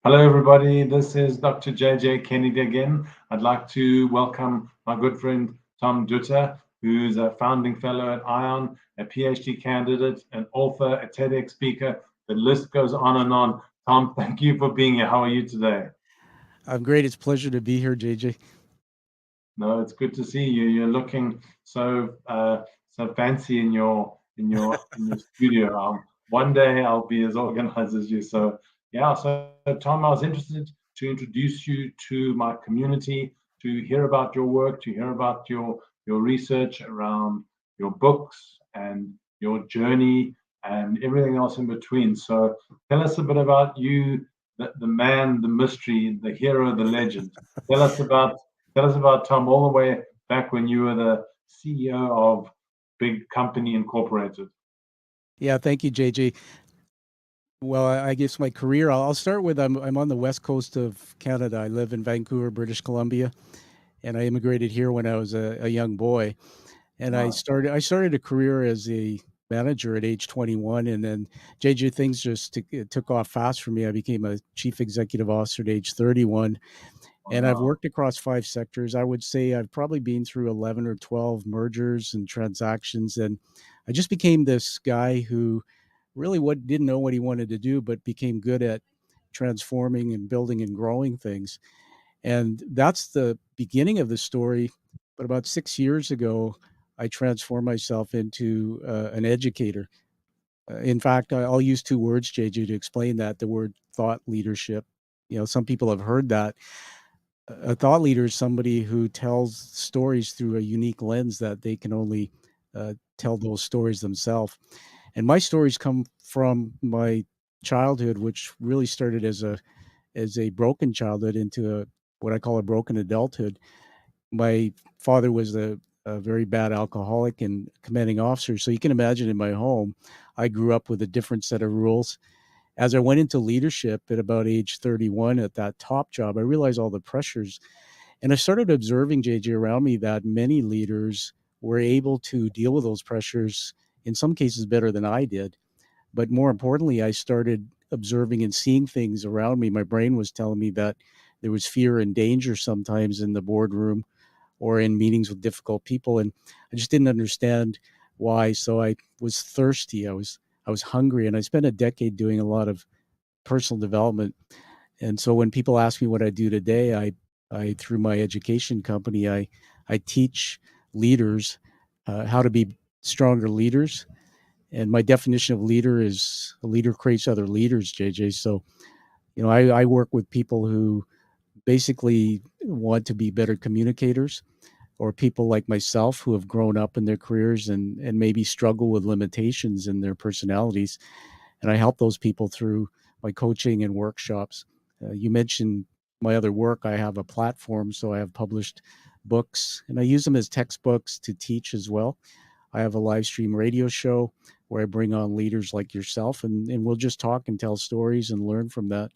Hello, everybody. This is Dr. JJ Kennedy again. I'd like to welcome my good friend Tom Dutter, who's a founding fellow at ION, a PhD candidate, an author, a TEDx speaker. The list goes on and on. Tom, thank you for being here. How are you today? I'm great. It's a pleasure to be here, JJ. No, it's good to see you. You're looking so fancy in your studio. One day I'll be as organized as you. So yeah, so Tom, I was interested to introduce you to my community, to hear about your work, to hear about your research around your books and your journey and everything else in between. So tell us a bit about you, the man, the mystery, the hero, the legend. Tell us about Tell us about Tom all the way back when you were the CEO of Big Company Incorporated. Yeah, thank you, JJ. Well, I guess my career, I'll start with I'm on the west coast of Canada. I live in Vancouver, British Columbia, and I immigrated here when I was a young boy. And I Right. started a career as a manager at age 21, and then JJ things just took off fast for me. I became a chief executive officer at age 31, and I've Wow. worked across 5 sectors. I would say I've probably been through 11 or 12 mergers and transactions, and I just became this guy who really what didn't know what he wanted to do, but became good at transforming and building and growing things. And that's the beginning of the story. But about 6 years ago, I transformed myself into an educator. In fact, I'll use two words, JJ, to explain that. The word thought leadership. Some people have heard that. A thought leader is somebody who tells stories through a unique lens that they can only tell those stories themselves. And my stories come from my childhood, which really started as a broken childhood into what I call a broken adulthood. My father was a very bad alcoholic and commanding officer, so you can imagine in my home, I grew up with a different set of rules. As I went into leadership at about age 31 at that top job, I realized all the pressures, and I started observing, JJ, around me that many leaders were able to deal with those pressures in some cases better than I did. But more importantly, I started observing and seeing things around me. My brain was telling me that there was fear and danger sometimes in the boardroom or in meetings with difficult people, and I just didn't understand why. So I was thirsty. I was hungry, and I spent a decade doing a lot of personal development. And so when people ask me what I do today, I through my education company, I teach leaders how to be stronger leaders. And my definition of leader is a leader creates other leaders, JJ. So, I work with people who basically want to be better communicators, or people like myself who have grown up in their careers and maybe struggle with limitations in their personalities. And I help those people through my coaching and workshops. You mentioned my other work. I have a platform, so I have published books, and I use them as textbooks to teach as well. I have a live stream radio show where I bring on leaders like yourself, and we'll just talk and tell stories and learn from that.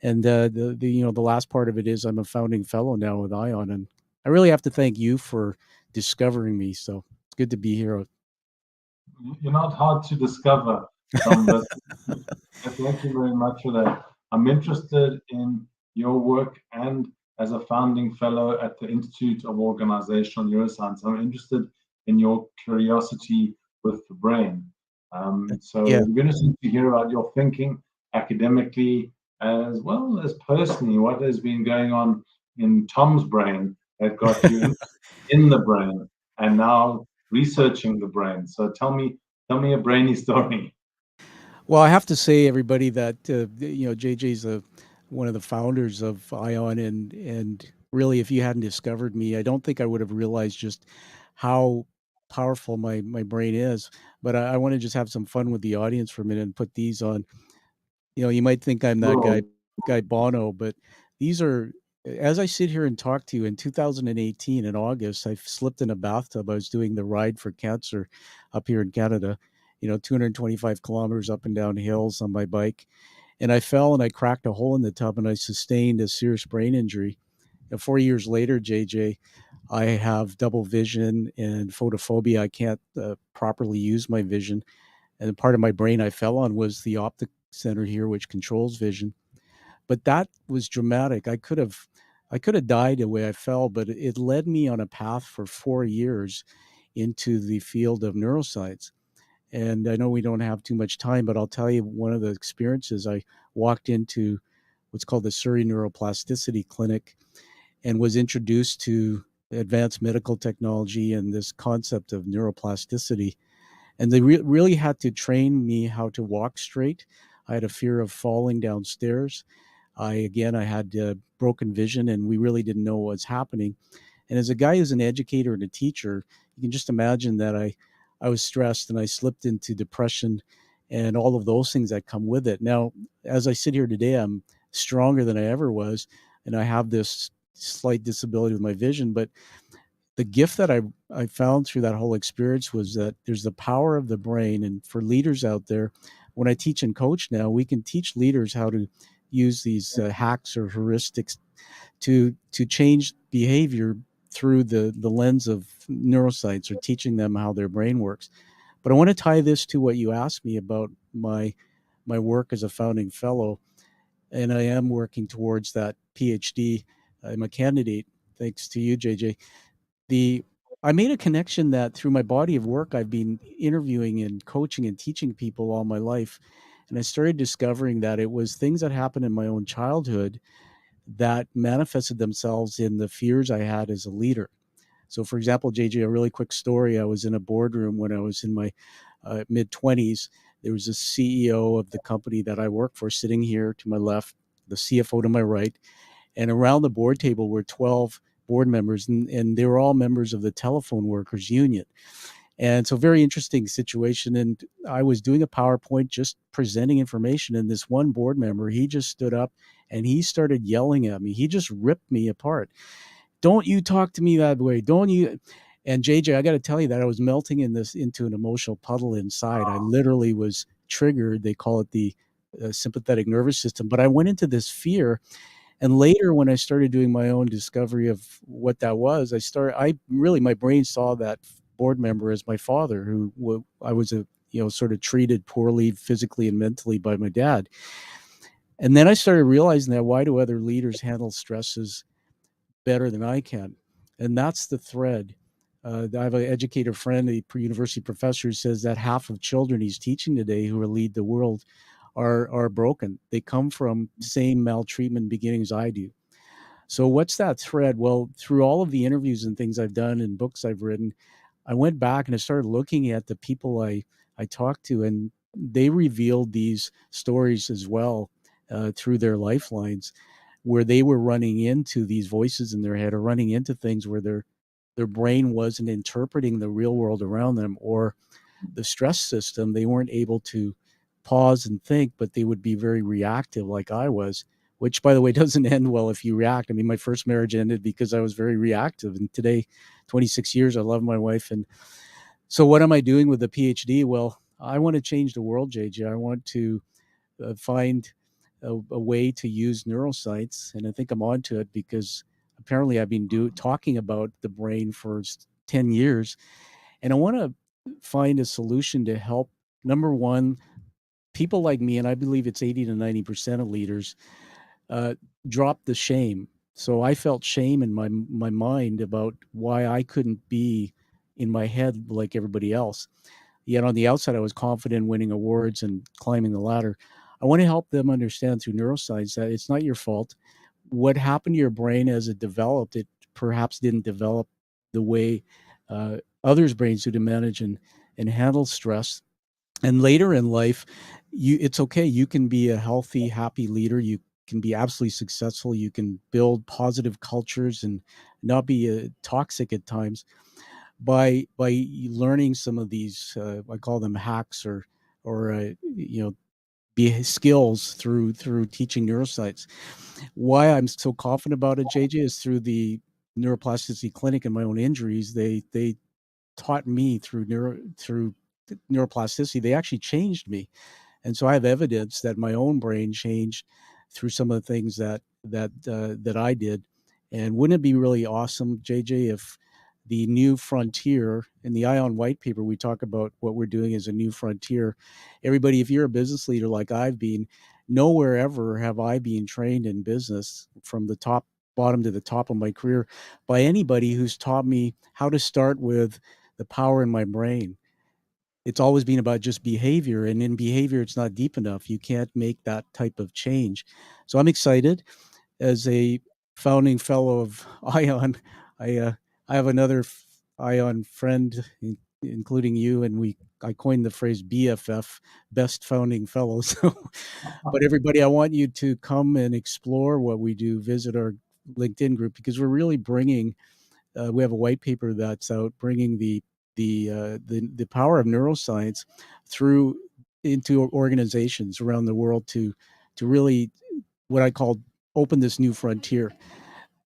And the last part of it is I'm a founding fellow now with Ion, and I really have to thank you for discovering me. So it's good to be here. You're not hard to discover, Tom, but thank you very much for that. I'm interested in your work and as a founding fellow at the Institute of Organisational Neuroscience. I'm interested in your curiosity with the brain. So Yeah. it'd be interesting to hear about your thinking academically as well as personally. What has been going on in Tom's brain that got you in the brain and now researching the brain? So tell me a brainy story. Well, I have to say, everybody, that JJ's one of the founders of Ion, and really, if you hadn't discovered me, I don't think I would have realized just how powerful my brain is. But I want to just have some fun with the audience for a minute and put these on. You might think I'm that guy, Sure. guy Bono, but these are. As I sit here and talk to you, in 2018, in August, I slipped in a bathtub. I was doing the Ride for Cancer up here in Canada, 225 kilometers up and down hills on my bike. And I fell and I cracked a hole in the tub and I sustained a serious brain injury. And 4 years later, JJ, I have double vision and photophobia. I can't properly use my vision. And the part of my brain I fell on was the optic center here, which controls vision. but that was dramatic. I could have died the way I fell, but it led me on a path for 4 years into the field of neuroscience. And I know we don't have too much time, but I'll tell you one of the experiences. I walked into what's called the Surrey Neuroplasticity Clinic and was introduced to advanced medical technology and this concept of neuroplasticity. And they really had to train me how to walk straight. I had a fear of falling downstairs. I had broken vision, and we really didn't know what was happening. And as a guy who's an educator and a teacher, you can just imagine that I was stressed and I slipped into depression and all of those things that come with it. Now, as I sit here today, I'm stronger than I ever was, and I have this slight disability with my vision. But the gift that I found through that whole experience was that there's the power of the brain. And for leaders out there, when I teach and coach now, we can teach leaders how to use these hacks or heuristics to change behavior through the lens of neuroscience, or teaching them how their brain works. But I want to tie this to what you asked me about my work as a founding fellow, and I am working towards that PhD. I'm a candidate, thanks to you, JJ. The I made a connection that through my body of work, I've been interviewing and coaching and teaching people all my life, and I started discovering that it was things that happened in my own childhood that manifested themselves in the fears I had as a leader. So, for example, JJ, a really quick story. I was in a boardroom when I was in my mid 20s. There was a CEO of the company that I work for sitting here to my left, the CFO to my right, and around the board table were 12 board members, and they were all members of the telephone workers union. And so, very interesting situation. And I was doing a PowerPoint, just presenting information. And this one board member, he just stood up and he started yelling at me. He just ripped me apart. Don't you talk to me that way. Don't you? And JJ, I got to tell you that I was melting into an emotional puddle inside. I literally was triggered. They call it the sympathetic nervous system. But I went into this fear. And later, when I started doing my own discovery of what that was, I really, my brain saw that board member as my father, who I was sort of treated poorly physically and mentally by my dad. And then I started realizing that why do other leaders handle stresses better than I can? And that's the thread. I have an educator friend, a university professor, who says that half of children he's teaching today who will lead the world are broken. They come from same maltreatment beginnings I do. So what's that thread? Well, through all of the interviews and things I've done and books I've written, I went back and I started looking at the people I talked to, and they revealed these stories as well through their lifelines, where they were running into these voices in their head, or running into things where their brain wasn't interpreting the real world around them, or the stress system. They weren't able to pause and think, but they would be very reactive, like I was, which, by the way, doesn't end well if you react. I mean, my first marriage ended because I was very reactive. And today, 26 years, I love my wife. And so, what am I doing with the PhD? Well, I want to change the world, JJ. I want to find a way to use neuroscience. And I think I'm onto it because apparently I've been talking about the brain for 10 years. And I want to find a solution to help, number one, people like me, and I believe it's 80 to 90% of leaders, uh, drop the shame. So I felt shame in my mind about why I couldn't be in my head like everybody else. Yet on the outside, I was confident, winning awards and climbing the ladder. I want to help them understand through neuroscience that it's not your fault. What happened to your brain as it developed, it perhaps didn't develop the way others' brains do to manage and handle stress. And later in life, it's okay. You can be a healthy, happy leader. You can be absolutely successful. You can build positive cultures and not be toxic at times by learning some of these. I call them hacks, or be skills through teaching neuroscience. Why I'm so confident about it, JJ, is through the neuroplasticity clinic and my own injuries. They taught me through neuroplasticity. They actually changed me, and so I have evidence that my own brain changed through some of the things that I did. And wouldn't it be really awesome, JJ, if the new frontier in the Ion White paper, we talk about what we're doing as a new frontier. Everybody, if you're a business leader like I've been, nowhere ever have I been trained in business from the bottom to the top of my career by anybody who's taught me how to start with the power in my brain. It's always been about just behavior, and in behavior, it's not deep enough. You can't make that type of change. So I'm excited as a founding fellow of ION. I uh, I have another ION friend, including you, and I coined the phrase BFF, best founding fellow. So, but everybody, I want you to come and explore what we do. Visit our LinkedIn group because we're really bringing. We have a white paper that's out bringing the power of neuroscience through into organizations around the world to really what I call open this new frontier.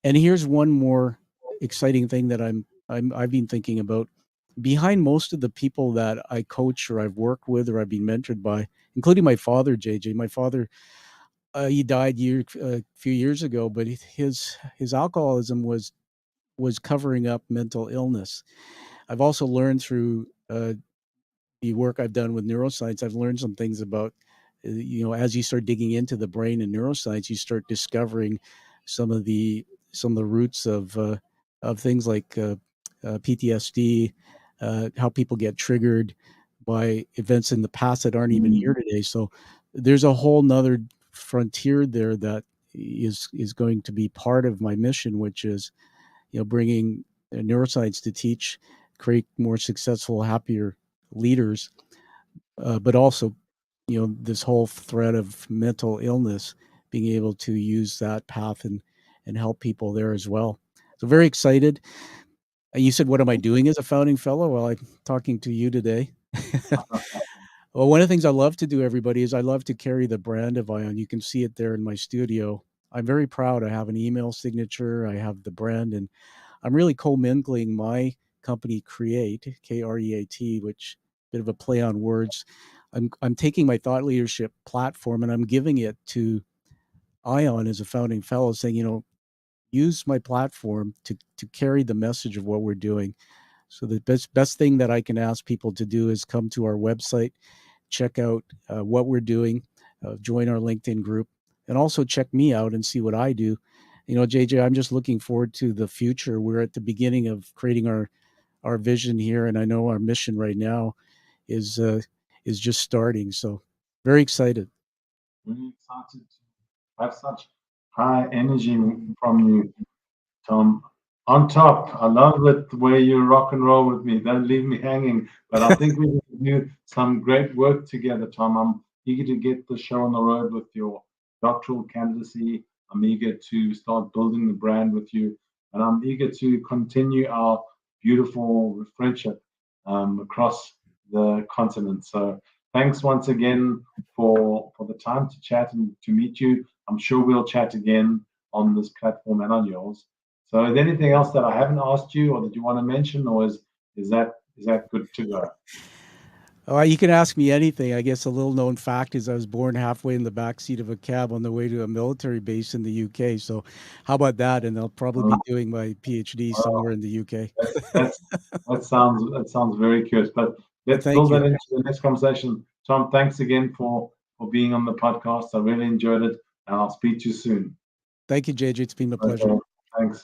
And here's one more exciting thing that I've been thinking about. Behind most of the people that I coach or I've worked with or I've been mentored by, including my father, JJ. My father, he died a few years ago, but his alcoholism was covering up mental illness. I've also learned through the work I've done with neuroscience, I've learned some things about, as you start digging into the brain and neuroscience, you start discovering some of the some of the roots of things like PTSD, how people get triggered by events in the past that aren't even here today. So there's a whole nother frontier there that is going to be part of my mission, which is bringing neuroscience to teach, create more successful, happier leaders, but also, this whole thread of mental illness, being able to use that path and help people there as well. So very excited. And you said, "What am I doing as a founding fellow?" Well, I'm talking to you today. Well, one of the things I love to do, everybody, is I love to carry the brand of ION. You can see it there in my studio. I'm very proud. I have an email signature. I have the brand, and I'm really commingling my company Create, Kreat, which bit of a play on words. I'm taking my thought leadership platform and I'm giving it to ION as a founding fellow, saying, use my platform to carry the message of what we're doing. So the best thing that I can ask people to do is come to our website, check out what we're doing, join our LinkedIn group, and also check me out and see what I do. JJ, I'm just looking forward to the future. We're at the beginning of creating our vision here, and I know our mission right now is uh, is just starting. So very excited. Really excited to have such high energy from you, Tom. On top, I love it the way you rock and roll with me. Don't leave me hanging. But I think we can do some great work together, Tom. I'm eager to get the show on the road with your doctoral candidacy. I'm eager to start building the brand with you. And I'm eager to continue our beautiful friendship across the continent. So thanks once again for the time to chat and to meet you. I'm sure we'll chat again on this platform and on yours. So is there anything else that I haven't asked you or that you want to mention, or is that good to go? Oh, you can ask me anything. I guess a little known fact is I was born halfway in the back seat of a cab on the way to a military base in the UK. So, how about that? And I'll probably Uh, be doing my PhD well, somewhere in the UK. that's that sounds very curious. But let's Thank build you. that into the next conversation. Tom, thanks again for being on the podcast. I really enjoyed it, and I'll speak to you soon. Thank you, JJ. It's been a pleasure. Okay, thanks.